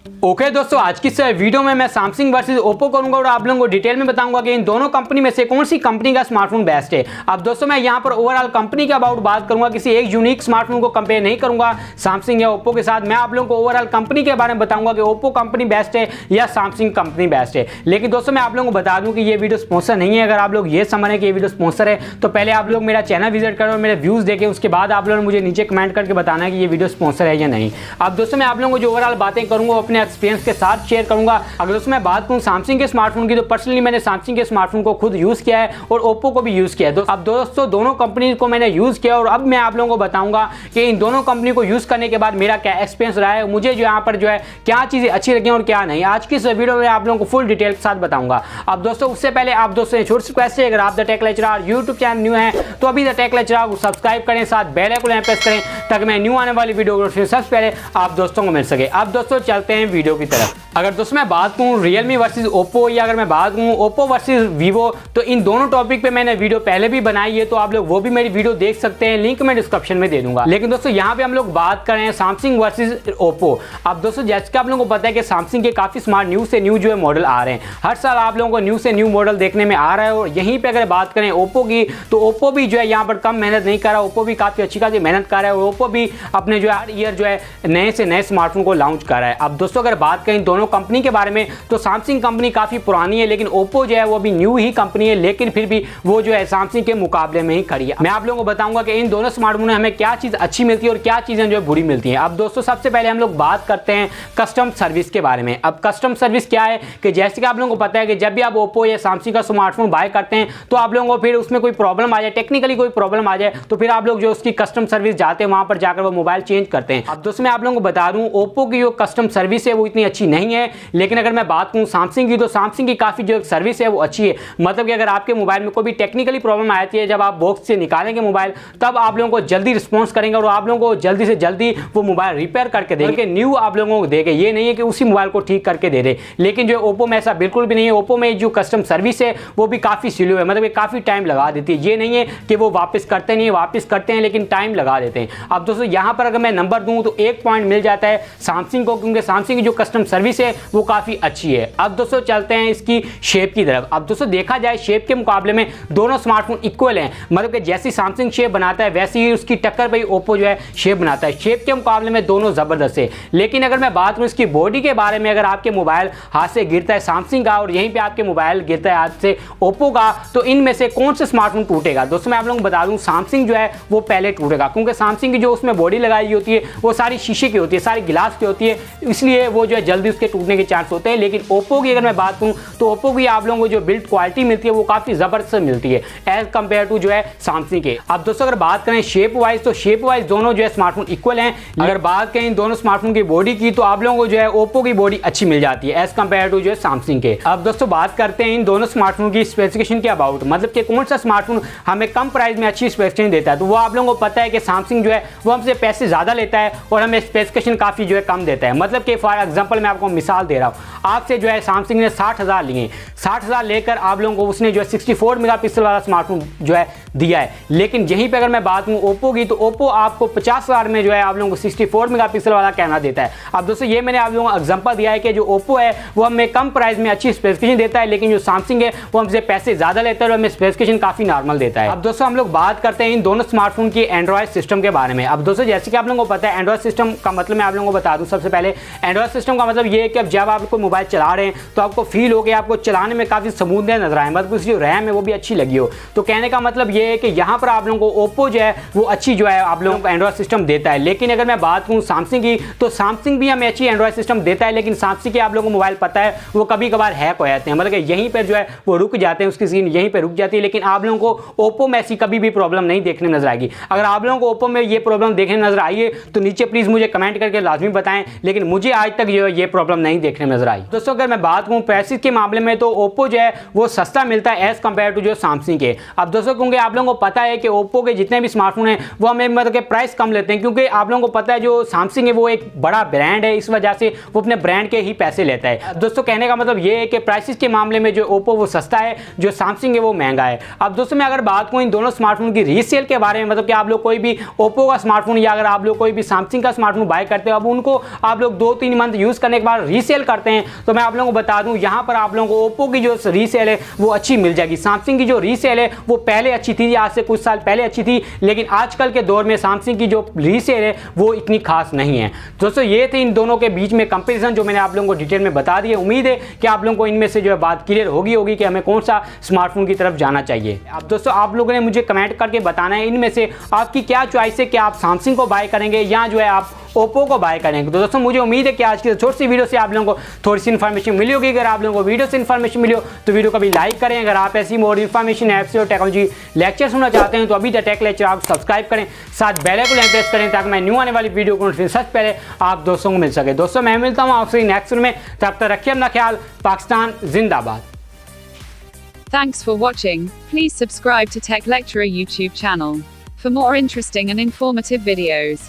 Okay दोस्तों, आज की इस वीडियो में मैं सैमसंग वर्सेस ओप्पो करूंगा और आप लोगों को डिटेल में बताऊंगा कि इन दोनों कंपनी में से कौन सी कंपनी का स्मार्टफोन बेस्ट है। अब दोस्तों मैं यहां पर ओवरऑल कंपनी के अबाउट बात करूंगा, किसी एक यूनिक स्मार्टफोन को कंपेयर नहीं करूंगा सैमसंग या ओप्पो के साथ। मैं आप लोगों को ओवरऑल कंपनी के बारे में बताऊंगा कि ओप्पो कंपनी बेस्ट है या सैमसंग कंपनी बेस्ट है। लेकिन दोस्तों मैं आप लोगों को बता दूं कि ये वीडियो स्पॉन्सर नहीं है। अगर आप लोग ये समझ रहे कि ये वीडियो स्पॉन्सर है तो पहले आप लोग मेरा चैनल विजिट करो और मेरे व्यूज देखें, उसके बाद आप लोग मुझे नीचे कमेंट करके बताना है कि ये वीडियो स्पॉन्सर है या नहीं। अब दोस्तों मैं आप लोगों को जो ओवरऑल बातें करूंगा अपने एक्सपीरियंस के साथ शेयर करूंगा। अगर दोस्तों मैं बात करूं सैमसंग के स्मार्टफोन की, तो पर्सनली मैंने सैमसंग के स्मार्टफोन को खुद यूज किया है और ओप्पो को भी यूज किया है। अब दोस्तों दोनों कंपनी को मैंने यूज किया और अब मैं आप लोगों को बताऊंगा कि इन दोनों कंपनी को यूज करने के बाद मेरा क्या एक्सपीरियंस रहा है, मुझे जो यहाँ पर जो है क्या चीजें अच्छी लगी और क्या नहीं। आज की इस वीडियो में आप लोगों को फुल डिटेल के साथ बताऊंगा। अब दोस्तों उससे पहले आप दोस्तों छोटी सी रिक्वेस्ट है, अगर आप the take lecturer YouTube channel new है तो अभी द टेक लेक्चरर को सब्सक्राइब करें, साथ बेल आइकन प्रेस करें ताकि मैं न्यू आने वाली वीडियो सबसे पहले आप दोस्तों को मिल सके। अब दोस्तों चलते हैं वीडियो की तरफ। अगर दोस्तों मैं बात करूं रियलमी वर्सेस ओप्पो या अगर मैं बात करूं ओप्पो वर्सेस वीवो, तो इन दोनों टॉपिक पे मैंने वीडियो पहले भी बनाई है, तो आप लोग वो भी मेरी वीडियो देख सकते हैं, लिंक मैं डिस्क्रिप्शन में दे दूंगा। लेकिन दोस्तों यहाँ पे हम लोग बात कर रहे हैं सैमसंग वर्सेस ओप्पो। अब दोस्तों जैसे कि आप लोगों को पता है कि सैमसंग के काफी स्मार्ट न्यू से न्यू जो है मॉडल आ रहे हैं, हर साल आप लोगों को न्यू से न्यू मॉडल देखने में आ रहा है। और यहीं पे अगर बात करें ओप्पो की, तो ओप्पो भी जो है यहाँ पर कम मेहनत नहीं कर रहा, ओप्पो भी काफी अच्छी खासी मेहनत कर रहा है और ओप्पो भी अपने जो है हर ईयर जो है नए से नए स्मार्टफोन को लॉन्च कर रहा है। अब दोस्तों अगर बात करें दोनों कंपनी के बारे में, तो सैमसंग कंपनी काफी पुरानी है, लेकिन ओप्पो जो है वो भी न्यू ही कंपनी है, लेकिन फिर भी वो जो है सैमसंग के मुकाबले में ही खड़ी है। मैं आप लोगों को बताऊंगा कि इन दोनों स्मार्टफोन में हमें क्या चीज अच्छी मिलती है और क्या चीजें जो है बुरी मिलती हैं। अब दोस्तों सबसे पहले हम लोग बात करते हैं कस्टम सर्विस के बारे में। अब कस्टम सर्विस क्या है कि जैसे कि आप लोगों को पता है कि जब भी आप ओप्पो या सैमसंग का स्मार्टफोन बाय करते हैं तो आप लोगों को फिर उसमें कोई प्रॉब्लम आ जाए, टेक्निकली कोई प्रॉब्लम आ जाए, तो फिर आप लोग जो उसकी कस्टम सर्विस जाते हैं, वहां पर जाकर वो मोबाइल चेंज करते हैं। अब दोस्तों मैं आप लोगों को बता दूं ओप्पो की जो कस्टम सर्विस है वो इतनी अच्छी नहीं है, लेकिन अगर मैं बात करूं सैमसंग की, तो सैमसंग की काफी जो सर्विस है वो अच्छी है। मतलब कि अगर आपके मोबाइल में कोई भी टेक्निकली प्रॉब्लम आती है, जब आप बॉक्स से निकालेंगे मोबाइल, तब आप लोगों को जल्दी रिस्पॉन्स करेंगे और आप लोगों को जल्दी से जल्दी वो मोबाइल रिपेयर करके देंगे, न्यू आप लोगों को देंगे। ये नहीं है कि उसी मोबाइल को ठीक करके दे दे। लेकिन जो ओप्पो में ऐसा बिल्कुल भी नहीं है। ओप्पो में जो कस्टम सर्विस है वो भी काफी स्लो है, मतलब काफी टाइम लगा देती है। ये नहीं है कि वो वापस करते नहीं, वापस करते हैं लेकिन टाइम लगा देते हैं। अब दोस्तों यहाँ पर अगर मैं नंबर दूं तो 1 पॉइंट मिल जाता है सैमसंग को, क्योंकि सैमसंग की जो कस्टम सर्विस है वो काफी अच्छी है। अब दोस्तों चलते हैं इसकी शेप की तरफ। अब दोस्तों देखा जाए शेप के मुकाबले में दोनों स्मार्टफोन इक्वल हैं, मतलब कि जैसी सैमसंग शेप बनाता है वैसी ही उसकी टक्कर पे ओप्पो जो है शेप बनाता है। शेप के मुकाबले में दोनों जबरदस्त है। लेकिन अगर मैं बात करूं इसकी बॉडी के बारे में, अगर आपके मोबाइल हाथ से गिरता है सैमसंग का और यहीं पे आपके मोबाइल गिरता है हाथ से ओप्पो का, तो इनमें से कौन सा स्मार्टफोन टूटेगा? दोस्तों मैं आप लोगों को बता दूं सैमसंग जो है वो पहले टूटेगा, क्योंकि सैमसंग की जो उसमें बॉडी लगाई होती है वो सारी शीशे की होती है, सारी गिलास की होती है, इसलिए वो जो है जल्दी उसके टूटने के चांस होते हैं। लेकिन ओप्पो की अगर मैं बात करूं तो ओप्पो की आप लोगों को जो बिल्ड क्वालिटी मिलती है वो काफी जबरदस्त मिलती है एज कंपेयर टू जो है सैमसंग के। अब दोस्तों अगर बात करें शेप वाइज, तो शेप वाइज दोनों जो है स्मार्टफोन इक्वल हैं। अगर बात करें इन दोनों स्मार्टफोन की बॉडी की, तो आप लोगों को जो है ओप्पो की बॉडी अच्छी मिल जाती है एज कंपेयर टू जो है सैमसंग के। अब दोस्तों बात करते हैं इन दोनों स्मार्टफोन की स्पेसिफिकेशन के अबाउट, मतलब कि कौन सा स्मार्टफोन हमें कम प्राइस में अच्छी स्पेसिफिकेशन देता है। तो वो आप लोगों को पता है कि सैमसंग जो है वो हमसे पैसे ज्यादा लेता है और हमें स्पेसिफिकेशन काफी जो है कम देता है। मतलब कि फॉर एग्जांपल मैं आपको मिसाल दे रहा हूं, आपसे जो है सैमसंग ने 60,000 लिए, 60,000 लेकर आप लोगों को उसने जो है 64 मेगापिक्सल वाला स्मार्टफोन जो है दिया है। लेकिन यहीं पे अगर मैं बात करूं ओप्पो की, तो ओप्पो आपको 50,000 में जो है आप लोगों को 64 मेगापिक्सल वाला कैमरा देता है। अब दोस्तों ये मैंने आप लोगों को एग्जांपल दिया है कि जो ओप्पो है वो हमें कम प्राइस में अच्छी स्पेसिफिकेशन देता है, लेकिन जो सैमसंग है वो हमसे पैसे ज्यादा लेता है और हमें स्पेसिफिकेशन काफी नॉर्मल देता है। अब दोस्तों हम लोग बात करते हैं इन दोनों स्मार्टफोन की एंड्रॉइड सिस्टम के बारे में। अब दोस्तों जैसे कि आप लोगों को पता है एंड्रॉइड सिस्टम का मतलब मैं आप लोगों को बता दूं, सबसे पहले एंड्रॉइड सिस्टम का मतलब ये है कि अब जब आप कोई मोबाइल चला रहे हैं तो आपको फील हो कि आपको चलाने में काफी स्मूथनेस नजर आए, मतलब उसकी जो रैम है वो भी अच्छी लगी हो। तो कहने का मतलब ये है कि यहाँ पर आप लोगों को ओप्पो जो है वो अच्छी जो है आप लोगों को एंड्रॉइड सिस्टम देता है। लेकिन अगर मैं बात करूँ सैमसंग की, तो सैमसंग भी हमें अच्छी एंड्रॉइड सिस्टम देता है, लेकिन सैमसंग के आप लोगों को मोबाइल पता है वो कभी कभार हैक हो जाते हैं, मतलब कि यहीं पर जो है वो रुक जाते हैं, उसकी स्क्रीन यहीं पर रुक जाती है। लेकिन आप लोगों को ओप्पो में ऐसी कभी भी प्रॉब्लम नहीं देखने नजर आएगी। अगर आप लोगों को ओप्पो में ये प्रॉब्लम देखने नजर आई है तो नीचे प्लीज मुझे कमेंट करके लाजमी बताएं, लेकिन मुझे आज तक जो है ये प्रॉब्लम नहीं देखने नजर आई। दोस्तों अगर मैं बात करूं प्राइसेस के मामले में, तो ओप्पो जो है वो सस्ता मिलता है एज कंपेयर टू जो सैमसंग के। अब दोस्तों क्योंकि आप लोगों को पता है कि ओप्पो के जितने भी स्मार्टफोन हैं वो हमें मतलब कि प्राइस कम लेते हैं, क्योंकि आप लोगों को पता है जो सैमसंग है वो एक बड़ा ब्रांड है, इस वजह से वो अपने ब्रांड के ही पैसे लेता है। दोस्तों कहने का मतलब ये है कि प्राइसेस के मामले में जो ओप्पो वो सस्ता है, जो सैमसंग है वो महंगा है। अब दोस्तों मैं अगर बात करूं इन दोनों स्मार्टफोन की रीसेल के बारे में, मतलब कि आप लोग कोई भी ओप्पो का स्मार्टफोन या अगर आप लोग कोई भी सैमसंग का स्मार्टफोन बाय करते हो, अब उनको आप लोग 2-3 मंथ यूज करने के बाद रीसेल करते हैं तो मैं आप लोगों को बता दूं, यहाँ पर आप लोगों को ओप्पो की जो रीसेल है वो अच्छी मिल जाएगी। सैमसंग की जो रीसेल है वो पहले अच्छी थी, आज से कुछ साल पहले अच्छी थी, लेकिन आजकल के दौर में सैमसंग की जो रीसेल है वो इतनी खास नहीं है। दोस्तों ये थे इन दोनों के बीच में कंपैरिजन जो मैंने आप लोगों को डिटेल में बता दी है। उम्मीद है कि आप लोगों को इनमें से जो है बात क्लियर होगी कि हमें कौन सा स्मार्टफोन की तरफ जाना चाहिए। अब दोस्तों आप लोगों ने मुझे कमेंट करके बताना है इनमें से आपकी क्या चॉइस है, कि आप सैमसंग को बाय करेंगे या जो है आप ओप्पो को बाय करेंगे। तो दोस्तों मुझे उम्मीद है कि आज की छोटी सी वीडियो से आप लोगों को थोड़ी सी इन्फॉर्मेशन मिली होगी। अगर आप लोगों को वीडियो से इन्फॉर्मेशन मिली हो तो वीडियो को भी लाइक करें। अगर आप ऐसी मोर इन्फॉर्मेशन ऐप्स और टेक्नोलॉजी लेक्चर सुनना चाहते हैं तो अभी द टेक लेक्चर आप सब्सक्राइब करें, साथ बेल आइकन प्रेस करें ताकि मैं न्यू आने वाली वीडियो को सबसे पहले आप दोस्तों को मिल सके। दोस्तों मैं मिलता हूँ आपसे नेक्स्ट में, तब तक रखिए अपना ख्याल। पाकिस्तान जिंदाबाद। Thanks for watching. Please subscribe to TechLecturer YouTube channel for more interesting and informative videos.